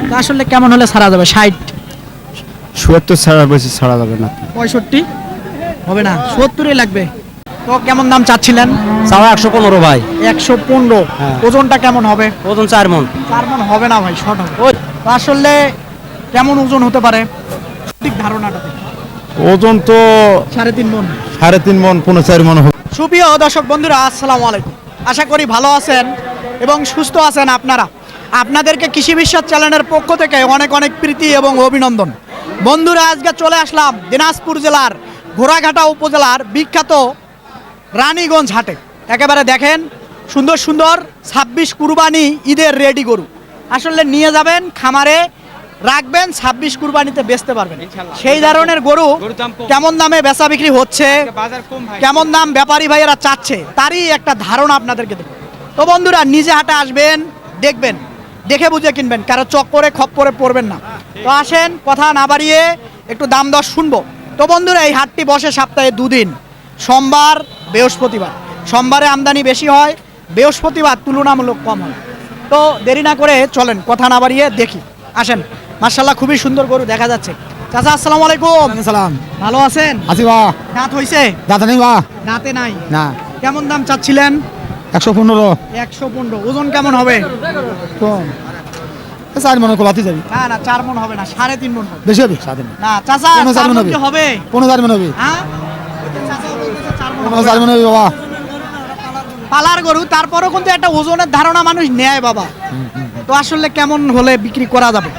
তো আসলে কেমন হলে ছাড়া যাবে? 60 ৭০ ছাড়া বেশি ছাড়া যাবে না। 65 হবে না, 70ই লাগবে। তো কেমন দাম চাচ্ছিলেন? চাওয়া 115 ভাই। 115। ওজনটা কেমন হবে? ওজন 4 মণ। 4 মণ হবে না ভাই, শর্ট হবে। তো আসলে কেমন ওজন হতে পারে ঠিক ধারণাটা দিন। ওজন তো 3.5 মণ। 3.5 মণ 4.5 মণ হবে। সুপ্রিয় দর্শক বন্ধুরা, আসসালামু আলাইকুম। আশা করি ভালো আছেন এবং সুস্থ আছেন আপনারা। আপনাদেরকে কৃষি বিশ্বাস চ্যানেলের পক্ষ থেকে অনেক অনেক প্রীতি এবং অভিনন্দন। বন্ধুরা, আজকে চলে আসলাম দিনাজপুর জেলার ঘোড়াঘাটা উপজেলার বিখ্যাত রানীগঞ্জ হাটে। একেবারে দেখেন সুন্দর সুন্দর 26 কুরবানি ঈদের রেডি গরু আসলে নিয়ে যাবেন খামারে, রাখবেন 26 কুরবানিতে বেচতে পারবেন। সেই ধরনের গরু কেমন দামে বেচা বিক্রি হচ্ছে, কেমন দাম ব্যাপারী ভাইয়েরা চাচ্ছে, তারই একটা ধারণা আপনাদেরকে দেব। তো বন্ধুরা, নিজে হাটে আসবেন, দেখবেন, দেখে বুঝে কিনবেন, কারো চক্করে খপ্পরে পড়বেন না। তো আসেন, কথা না বাড়িয়ে একটু দাম দর শুনবো। তো বন্ধুরা, এই হাটটি বসে সপ্তাহে 2 দিন, সোমবার বৃহস্পতিবার। সোমবারে আমদানি বেশি হয়, বৃহস্পতিবার তুলনামূলক কম হয়। তো দেরি না করে চলেন, কথা না বাড়িয়ে দেখি। আসেন, মাশাআল্লাহ খুবই সুন্দর গরু দেখা যাচ্ছে। চাচা আসসালামু আলাইকুম। সালাম। ভালো আছেন? আছি বা। দাঁত হইছে? দাদা নেই বা। দাঁতে নাই না। কেমন দাম চাচ্ছিলেন? 115। 115। ওজন কেমন হবে? কম। 4 মণ কোলাতে যাবি। না না, 4 মণ হবে না, 3.5 মণ হবে। বেশি হবে 7 মণ। না চাচা, 4 মণ কি হবে? 15 মণ হবে। হ্যাঁ, চাচা বলতেছে 4 মণ হবে। 15 মণ হবে বাবা। পালার গরু, তারপরও কিন্তু একটা ওজনের ধারণা মানুষ নেয় বাবা। তো আসলে কেমন হলে বিক্রি করা যাবে?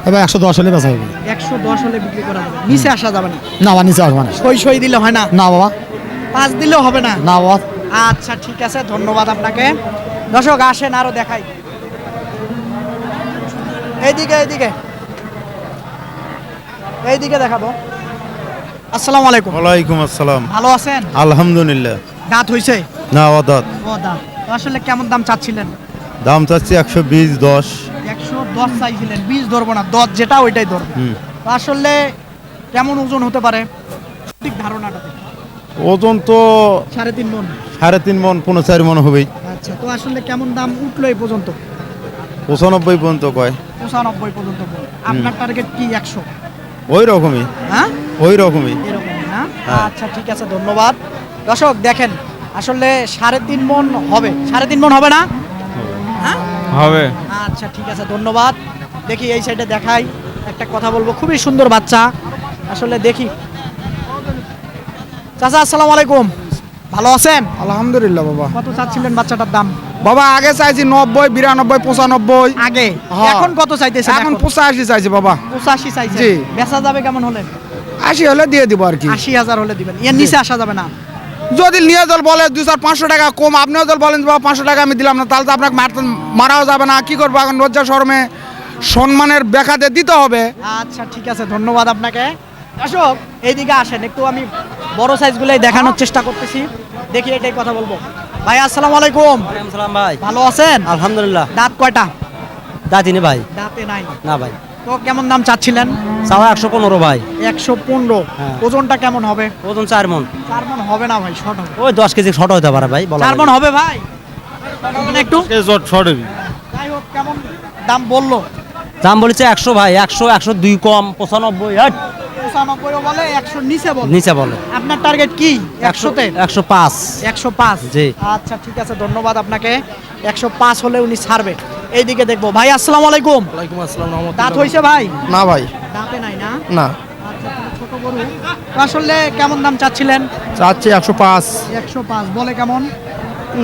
এবার 110 হলে বেচা হবে। 110 হলে বিক্রি করা যাবে, নিচে আসা যাবে না? না বা নিচে আসবে না। সই দিলে হয় না? না বাবা। 5 দিলেও হবে না? না বাবা। আচ্ছা ঠিক আছে, ধন্যবাদ আপনাকে। দর্শক আসেন, আরো দেখাই। এইদিকে এইদিকে এইদিকে দেখাবো। আসসালামু আলাইকুম। ওয়ালাইকুম আসসালাম। ভালো আছেন? আলহামদুলিল্লাহ। দাঁত হইছে? না ওদাত। ও দাঁত। তো আসলে কেমন দাম চাচ্ছিলেন? দাম চাচ্ছি 120 10। 110 চাইছিলেন, 20 ধরবো না, 10 যেটা ওইটাই ধরবো। তো আসলে কেমন ওজন হতে পারে ঠিক ধারণাটা দিন। ওজন তো 3.5 মণ। 3.5 মণ 4.5 মণ হবেই। আচ্ছা, তো আসলে কেমন দাম উঠলো এই পর্যন্ত? 95 পর্যন্ত কয়। 95 পর্যন্ত বলে। আপনার টার্গেট কি 100? ওই রকমই। হ্যাঁ, ওই রকমই। এরকমই না? হ্যাঁ। আচ্ছা ঠিক আছে, ধন্যবাদ। দর্শক দেখেন, আসলে 3.5 মণ হবে। 3.5 মণ হবে না? হ্যাঁ হবে। আচ্ছা ঠিক আছে, ধন্যবাদ। দেখি এই সাইডে দেখাই, একটা কথা বলবো, খুবই সুন্দর বাচ্চা আসলে। দেখি চাচা আসসালামু আলাইকুম, ভালো আছেন? আলহামদুলিল্লাহ বাবা। কত চাচ্ছিলেন বাচ্চাটার দাম? বাবা আগে চাইছি 90 92 95। আগে? হ্যাঁ। এখন কত চাইতেছেন? এখন 85 চাইছি বাবা। 85 চাইছেন? জি। বেচা যাবে কেমন হলে? 80 হলে দিয়ে দিব আর কি। 80,000 হলে দিবেন? এর নিচে আসা যাবে না? যদি নিয়ে দল বলে 200-500 টাকা কম, আপনিও দল বলেন বাবা 500 টাকা আমি দিলাম না, তাহলে তো আপনাকে মারাও যাবে না। কি করবো এখন, লজ্জা শরমে সম্মানের ব্যাখ্যাতে দিতে হবে। আচ্ছা ঠিক আছে, ধন্যবাদ আপনাকে। দর্শক এইদিকে আসেন, একটু আমি বড় সাইজগুলোই দেখানোর চেষ্টা করতেছি। দেখি এটাই কথা বলবো। ভাই আসসালামু আলাইকুম। ওয়ালাইকুম সালাম ভাই। ভালো আছেন? আলহামদুলিল্লাহ। দাঁত কয়টা? দাঁতিনি ভাই। দাঁতে নাই। না ভাই। তো কেমন দাম চাচ্ছিলেন? চাওয়া 115 ভাই। 115। হ্যাঁ। ওজনটা কেমন হবে? ওজন 4 মণ। 4 মণ হবে না ভাই, শর্ট হবে। ওই 10 কেজি শর্ট হতে পারে ভাই। 4 মণ হবে ভাই? হবে না একটু? শর্ট হবে। যাই হোক, কেমন দাম বললো? দাম বলেছে 100 ভাই। 100 102 কম 95। হট 95 বলে, 100 নিচে বলে। নিচে বলে। আপনার টার্গেট কি 100-তে? 105। 105? জি। আচ্ছা ঠিক আছে, ধন্যবাদ আপনাকে। 105 হলে উনি ছাড়বে। এইদিকে দেখবো। ভাই আসসালামু আলাইকুম। ওয়ালাইকুম আসসালাম। দাঁত হইছে ভাই? না ভাই। দাঁতে নাই না? না। আচ্ছা, তাহলে ছোট গরু। তো আসলে কেমন দাম চাচ্ছিলেন? চাচ্ছি 105। 105 বলে কেমন?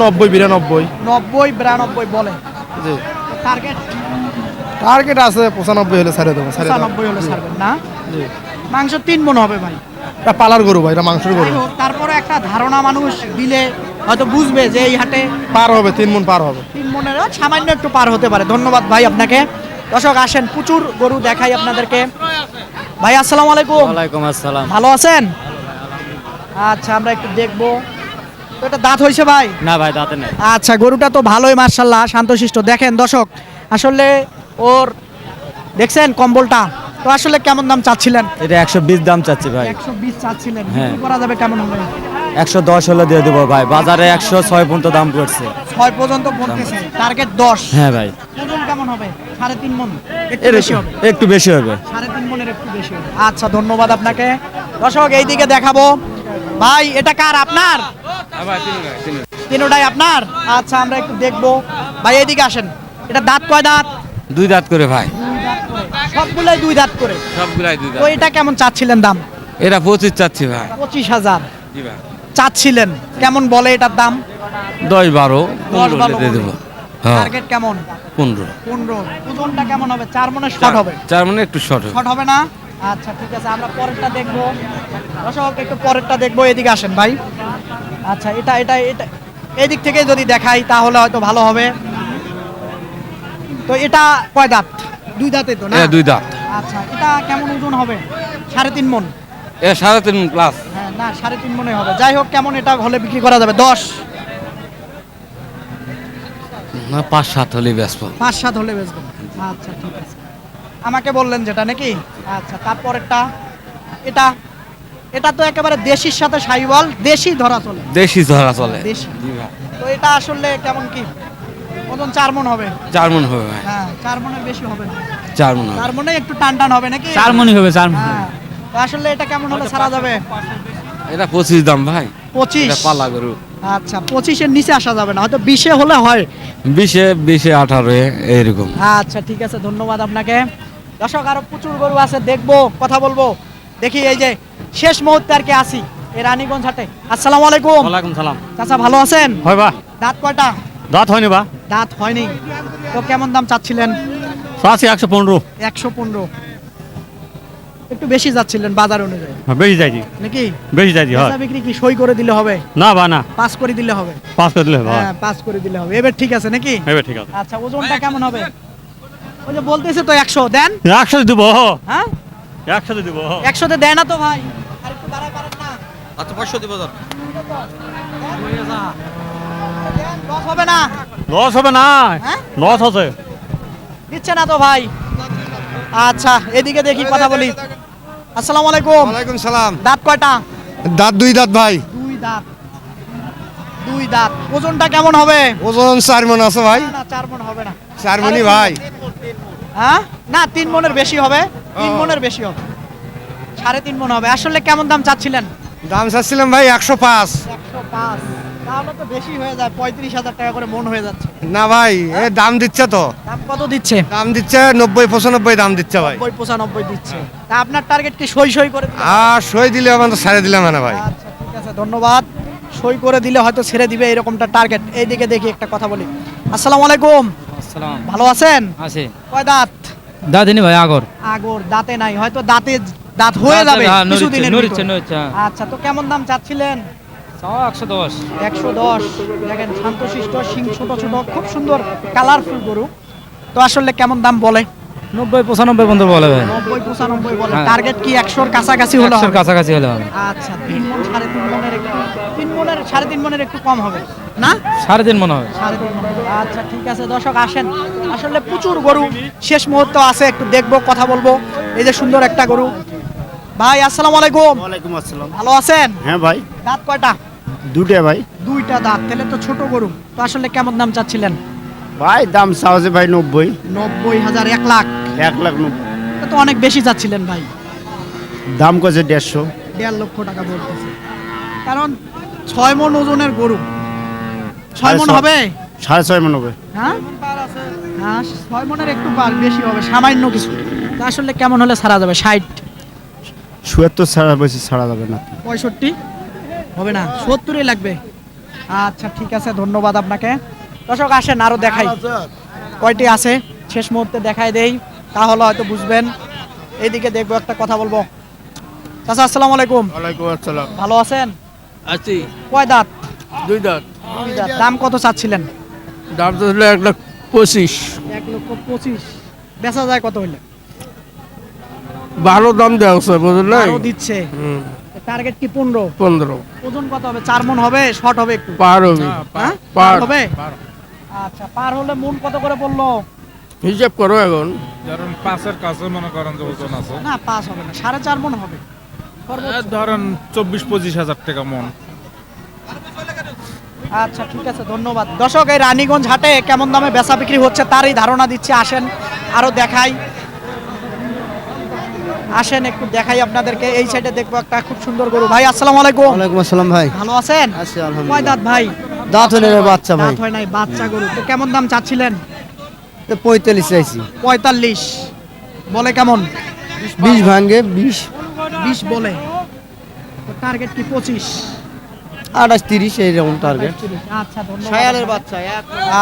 90 92। 90 92 বলে। জি। টার্গেট টার্গেট আছে 95 হলে ছেড়ে দেবো। 95 হলে ছাড়বেন না? জি। মাংস 3 মণ হবে ভাই। এটা পালার গরু ভাই, এটা মাংসের গরু। যাই হোক, তারপরে একটা ধারণা মানুষ দিলে হয়তো বুঝবে যে এই হাটে পার হবে, 3 মণ পার হবে। 3 মণের সামান্য একটু পার হতে পারে। ধন্যবাদ ভাই আপনাকে। দর্শক আসেন, প্রচুর গরু দেখাই আপনাদেরকে। ভাই আসসালামু আলাইকুম। ওয়ালাইকুম আসসালাম। ভালো আছেন? আচ্ছা, আমরা একটু দেখবো। তো এটা দাঁত হইছে ভাই? না ভাই, দাঁতে নাই। আচ্ছা, গরুটা তো ভালোই মার্শাল্লাহ, শান্তশিষ্ট। দেখেন দর্শক, আসলে ওর দেখছেন কম্বলটা। তো আসলে কেমন দাম চাচ্ছিলেন? এটা 120 দাম চাচ্ছি ভাই। 120 চাচ্ছিলেন, হ্যাঁ। বিক্রি করা যাবে কেমন হলে? 110 হলে দিয়ে দেবো ভাই। বাজারে 106 পর্যন্ত দাম করছে। 6 6 পর্যন্ত বলতেছে, টার্গেট 10। হ্যাঁ ভাই, ওজন কেমন হবে? 3.5 মণ, একটু বেশি হবে। একটু বেশি হবে। 3.5 মণের একটু বেশি হবে। আচ্ছা, ধন্যবাদ আপনাকে। দর্শক এইদিকে দেখাবো। ভাই এটা কার? আপনার? তিনটাই আপনার? আচ্ছা, আমরা একটু দেখবো। ভাই এইদিকে আসেন। এটা দাঁত কয় দাঁত? 2 দাঁত করে ভাই, দুই দাঁত করে। সবগুলাই 2 দাঁত করে। সবগুলাই 2 তো দাঁত। এটা কেমন চাচ্ছিলেন দাম? এরা 25 চাচ্ছি ভাই। 25,000 জি ভাই, চাচ্ছিলেন। কেমন বলে এটার দাম? 10 12 10 15 12 দিয়ে দেবো। হ্যাঁ, টার্গেট কেমন? 15। 15। ওজনটা কেমন হবে? 4 মণের শর্ট হবে? 4 মানে একটু শর্ট হবে। শর্ট হবে না? আচ্ছা, ঠিক আছে, আমরা পরেরটা দেখবো। দর্শক একটু পরেরটা দেখবো। এদিকে আসেন ভাই। আচ্ছা, এটা এটা এটা এদিক থেকে যদি দেখাই তাহলে হয়তো ভালো হবে। তো এটা কয় দাঁত? 2 দাঁতে তো না? এরা 2 দাঁত। আচ্ছা, এটা কেমন ওজন হবে? 3.5 মণ? এরা 3.5 প্লাস। হ্যাঁ, না 3.5 মণে হবে। যাই হোক, কেমন এটা হলে বিক্রি করা যাবে? 10 না 5-7 হলে বেচবো। 5-7 হলে বেচবেন। আচ্ছা, ঠিক আছে। আমাকে বললেন যেটা নাকি? আচ্ছা, তারপরেরটা এটা এটা তো একেবারে দেশির সাথে সাইওয়াল, দেশি ধরা চলে। দেশি ধরা চলে। দেশি। জি ভাই, তো এটা আসলে কেমন কি ওজন? 4 মণ হবে? 4 মণ হবে ভাই, হ্যাঁ, 4 মণের বেশি হবে না। 4 মণ হবে। 4 মণে একটু টান টান হবে নাকি? 4 মণই হবে, 4 মণ। হ্যাঁ। তো আসলে এটা কেমন হলে ছাড়া যাবে? এটা 25 দাম ভাই। 25। এটা পালা গরু। আচ্ছা, 25-এর নিচে আসা যাবে না, হয়তো 20-এ হলে হয়। 20 18 এইরকম। আচ্ছা, ঠিক আছে, ধন্যবাদ আপনাকে। দর্শক আরো প্রচুর গরু আছে, দেখবো, কথা বলবো। দেখি এই যে শেষ মুহূর্তে আর কি আসি এই রানীগঞ্জ হাটে। আসসালামু আলাইকুম। ওয়ালাইকুম সালাম। চাচা, ভালো আছেন? হয় বা, দাঁত কয়টা? দাঁত হয়নি বা, দাঁত হয়নি। তো কেমন দাম চাচ্ছিলেন? আছে 115। 115। একটু বেশি যাচ্ছিলেন বাজার অনুযায়ী বেশি যাইছি, নাকি? বেশি যাইছি। হয় বেচা বিক্রি কি সই করে দিলে হবে? না বা না, পাস করে দিলে হবে? 5 করে দিলে হবে। হ্যাঁ, পাস করে দিলে হবে। এবার ঠিক আছে নাকি? এবার ঠিক আছে। আচ্ছা, ওজনটা কেমন হবে? ওই যে বলতেছে তো 100 দেন। 100 দিব, হ্যাঁ, 100 দিব। 100 দেয় না তো ভাই? আর একটু বাড়ায় পারেন না? আচ্ছা 500 দিব ধর। দেন, লস হবে না? লস হবে না, হ্যাঁ? লস আছে। দিচ্ছে না তো ভাই? আচ্ছা, এদিকে দেখি, কথা বলি। আসসালামু আলাইকুম। ওয়ালাইকুম সালাম। দাঁত কয়টা? দাঁত 2 দাঁত ভাই। 2 দাঁত। 2 দাঁত। ওজনটা কেমন হবে? ওজন 4 মণ আছে ভাই। না, 4 মণ হবে না। 4 মণই ভাই। হ্যাঁ, না 3 মণের বেশি হবে। 3 মণের বেশি হবে। 3.5 মণ হবে। আসলে কেমন দাম চাচ্ছিলেন? দাম চাচ্ছিলাম ভাই 105। 105। তাহলে তো বেশি হয়ে যায়, 35,000 টাকা করে মণ হয়ে যাচ্ছে। না ভাই, এ দাম দিচ্ছে তো। দাম কত দিচ্ছে? দাম দিচ্ছে 90 95 দাম দিচ্ছে ভাই। 90 95 দিচ্ছে। তা আপনার টার্গেট কি সই করে দিলে? আর সই দিলে আমার তো ছেড়ে দিলাম না ভাই। আচ্ছা, ঠিক আছে, ধন্যবাদ। সই করে দিলে হয়তো ছেড়ে দিবে, এরকমটা টার্গেট। এইদিকে দেখি, একটা কথা বলি। আসসালামু আলাইকুম। আসসালাম। ভালো আছেন? আছে কয় দাঁত? দাদিনি ভাই আগর। আগর দাঁতে নাই, হয়তো দাঁত হয়ে যাবে কিছুদিনের ভিতরে। আচ্ছা, তো কেমন দাম চাচ্ছিলেন? 110। 110। দেখেন, শান্তশিষ্ট, শিং ছোট ছোট, খুব সুন্দর কালারফুল গরু। তো আসলে কেমন দাম বলে? 90 95 পর্যন্ত বলে ভাই। 90 95 বলে। হ্যাঁ। টার্গেট কি 100-র কাছাকাছি হলো? 100 কাছাকাছি হলে হবে। আচ্ছা, 3 মণ 3.5 মণের একটু 3 মণের 3.5 মণের একটু কম হবে না? 3.5 মনে হবে। 3.5 মণ। আচ্ছা, ঠিক আছে, দর্শক আসেন। আসলে প্রচুর গরু, শেষ মুহূর্ত আছে, একটু দেখবো, কথা বলবো। এই যে সুন্দর একটা গরু। ভাই আসসালামু আলাইকুম। ওয়ালাইকুম আসসালাম। ভালো আছেন? হ্যাঁ ভাই, দাঁত কয়টা? 2টা ভাই। 2টা দাঁত। তাহলে তো ছোট গরু। তো আসলে কেমন দাম চাচ্ছিলেন? ভাই দাম চাওছে ভাই 90। 90,000, 1 লাখ। 1,90,000। এটা তো অনেক বেশি চাচ্ছিলেন ভাই। দাম কছে 150। 1.5 লক্ষ টাকা বলতেছে। কারণ 6 মণ ওজনের গরু। 6 মণ হবে? 6.5 মণ হবে। হ্যাঁ, হ্যাঁ, 6 মণের একটু বেশি হবে, সামান্য কিছু। তা আসলে কেমন হলে ছাড়া যাবে? 60 ৭৭ ছাড়া বেশি ছাড়া যাবে না। 65 হবে না, 70-ই লাগবে। আচ্ছা, ঠিক আছে, ধন্যবাদ আপনাকে। দর্শক আসেন, আরো দেখাই কয়টি আছে, শেষ মুহূর্তে দেখাই দেই, তাহলে হয়তো বুঝবেন। এইদিকে দেখবো, একটা কথা বলবো। চাচা আসসালামু আলাইকুম। ওয়ালাইকুম আসসালাম। ভালো আছেন? আছি কয় দাঁত? 2 দাঁত। 2 দাঁত। দাম কত চাচ্ছিলেন? দাম তো হলো 1,25,000। 1,25,000। বেচা যায় কত হইলে? ভালো দাম দেওয়া হচ্ছে বুঝলেন? আরো দিচ্ছে। টার্গেট কি 15? 15 ওজন কত হবে? 4 মণ হবে? শর্ট হবে একটু? পার হবে। হ্যাঁ, পার হবে। আচ্ছা, পার হলে মণ কত করে পড়লো? হিসাব করো এখন। ধরেন 5-এর কাছে মনে করেন যে ওজন আছে। না, 5 হবে না, 4.5 মণ হবে। ধরেন 24-25 হাজার টাকা মন। আচ্ছা ঠিক আছে, ধন্যবাদ। দর্শক, এই রানীগঞ্জ হাটে কেমন দামে বেচা বিক্রি হচ্ছে তারই ধারণা দিচ্ছে। আসেন আরো দেখাই, আসেন একটু দেখাই আপনাদেরকে। এই সাইডে দেখবো একটা খুব সুন্দর গরু। ভাই আসসালামু আলাইকুম। ওয়ালাইকুম আসসালাম ভাই। ভালো আছেন? আছি আলহামদুলিল্লাহ। কয় দাঁত ভাই? দাঁত হলে বাচ্চা ভাই। দাঁত হয় নাই, বাচ্চা গরু। তো কেমন দাম চাচ্ছিলেন? 45 চাইছি। 45 বলে। কেমন? 20 ভাঙে 20 20 বলে। টার্গেট কি 25? 28 30 এইরকম টার্গেট। আচ্ছা ধন্যবাদ। শায়ালের বাচ্চা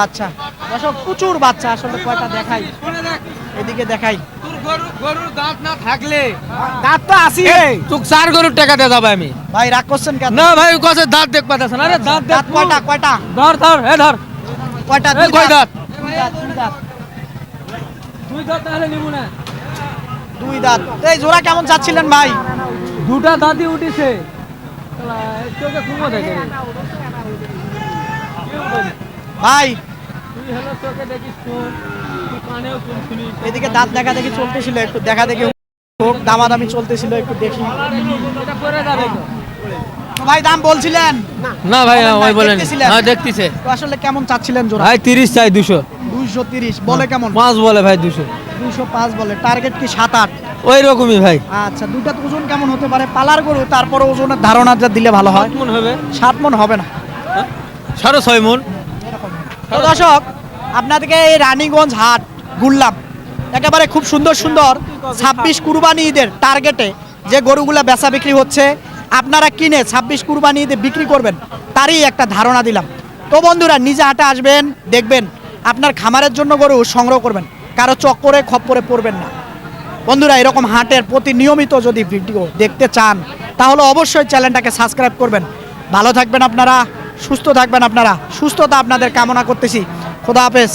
আচ্ছা দর্শক, প্রচুর বাচ্চা। আসলে কয়টা দেখাই, এদিকে দেখাই। গরুর দাঁত না থাকলে দাঁত তো আসি। তোক 4 গরুর টাকা দিয়ে যাবে আমি। ভাই রাগ করছেন কেন? না ভাই কসে দাঁত দেখ পাতাছেন। আরে দাঁত দেখ। দাঁত কয়টা? কয়টা? ধর ধর এ ধর। কয়টা? এই কয় দাঁত? দুই দাঁত। দুই দাঁত। দুই দাঁত তাহলে নিব না। দুই দাঁত। এই জোড়া কেমন চাচ্ছিলেন ভাই? দুটা দাঁতই উঠিছে। চোখে ঘুমো থাকে। ভাই তুই হলো চোখে দেখিস কোন, তুই কানেও কোন শুনিস। এদিকে দাঁত দেখা দেখি চলতেছিল, একটু দেখা দেখি হোক, দামাদামি চলতেছিল, একটু দেখি। এটা করে যাবে তো। তো ভাই দাম বলছিলেন? না ভাই বলেন ওই নাই, বলেন। দেখতেছিলেন? হ্যাঁ দেখতিছে। তো আসলে কেমন চাচ্ছিলেন জোড়া? ভাই 30 চাই 200। 230 বলে। কেমন? 5 বলে ভাই 200। 205 বলে। টার্গেট কি 7-8? ওই রকমই ভাই। আচ্ছা, দুইটা তো ওজন কেমন হতে পারে? পালার গরু, তারপরে ওজনের ধারণা যা দিলে ভালো হয়। মন হবে 7 মণ হবে না। 6.5 মন। তো দর্শক, আপনাদেরকে এই রানীগঞ্জ হাট ঘুরলাম। একেবারে খুব সুন্দর সুন্দর 26 কুরবানি ঈদের টার্গেটে যে গরুগুলা বেচা বিক্রি হচ্ছে, আপনারা কিনে 26 কুরবানি ঈদে বিক্রি করবেন, তারই একটা ধারণা দিলাম। তো বন্ধুরা, নিজে হাটে আসবেন, দেখবেন, আপনার খামারের জন্য গরু সংগ্রহ করবেন, কারো চক্করে খপ্পরে পড়বেন না। বন্ধুরা, এরকম হাটের প্রতি নিয়মিত যদি ভিডিও দেখতে চান, তাহলে অবশ্যই চ্যানেলটাকে সাবস্ক্রাইব করবেন। ভালো থাকবেন আপনারা, সুস্থ থাকবেন আপনারা, সুস্থতা আপনাদের কামনা করতেছি। খোদা হাফেজ।